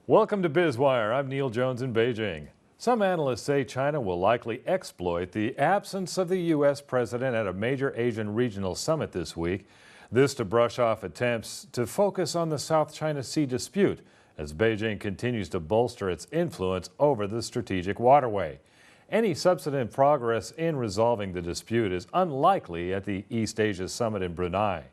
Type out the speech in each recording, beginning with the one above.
Welcome to Biz Wire. I'm Neil Jones in Beijing. Some analysts say China will likely exploit the absence of the U.S. president at a major Asian regional summit this week. This to brush off attempts to focus on the South China Sea dispute as Beijing continues to bolster its influence over the strategic waterway. Any substantive progress in resolving the dispute is unlikely at the East Asia Summit in Brunei.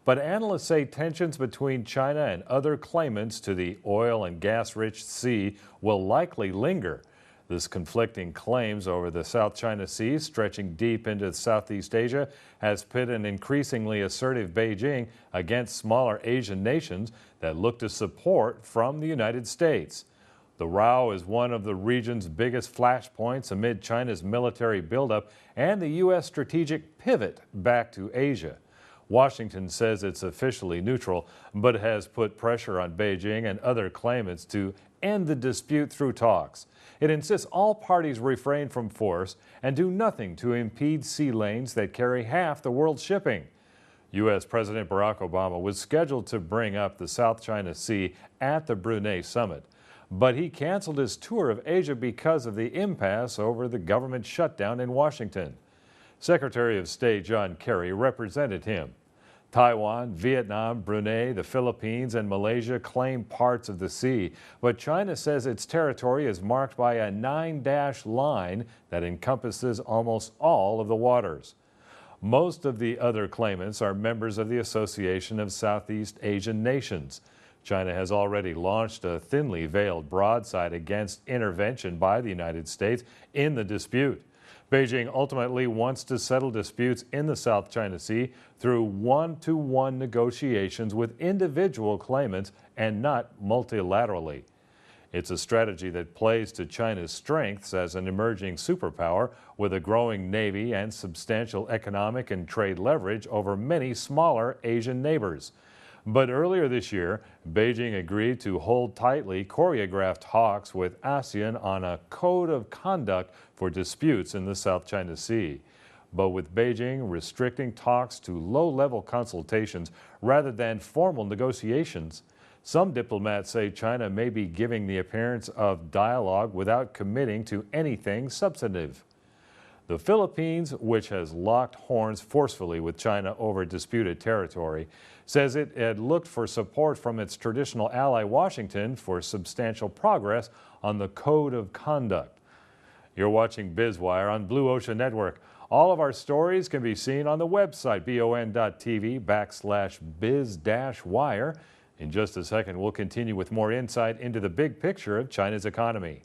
But analysts say tensions between China and other claimants to the oil and gas-rich sea will likely linger. This conflicting claims over the South China Sea, stretching deep into Southeast Asia, has pit an increasingly assertive Beijing against smaller Asian nations that look to support from the United States. The row is one of the region's biggest flashpoints amid China's military buildup and the U.S. strategic pivot back to Asia. Washington says it's officially neutral, but has put pressure on Beijing and other claimants to end the dispute through talks. It insists all parties refrain from force and do nothing to impede sea lanes that carry half the world's shipping. U.S. President Barack Obama was scheduled to bring up the South China Sea at the Brunei summit, but he canceled his tour of Asia because of the impasse over the government shutdown in Washington. Secretary of State John Kerry represented him. Taiwan, Vietnam, Brunei, the Philippines, and Malaysia claim parts of the sea, but China says its territory is marked by a 9-dash line that encompasses almost all of the waters. Most of the other claimants are members of the Association of Southeast Asian Nations. China has already launched a thinly veiled broadside against intervention by the United States in the dispute. Beijing ultimately wants to settle disputes in the South China Sea through one-to-one negotiations with individual claimants and not multilaterally. It's a strategy that plays to China's strengths as an emerging superpower with a growing navy and substantial economic and trade leverage over many smaller Asian neighbors. But earlier this year, Beijing agreed to hold tightly choreographed talks with ASEAN on a code of conduct for disputes in the South China Sea. But with Beijing restricting talks to low-level consultations rather than formal negotiations, some diplomats say China may be giving the appearance of dialogue without committing to anything substantive. The Philippines, which has locked horns forcefully with China over disputed territory, says it had looked for support from its traditional ally Washington for substantial progress on the code of conduct. You're watching Biz Wire on Blue Ocean Network. All of our stories can be seen on the website BONTV/biz-wire. In just a second, we'll continue with more insight into the big picture of China's economy.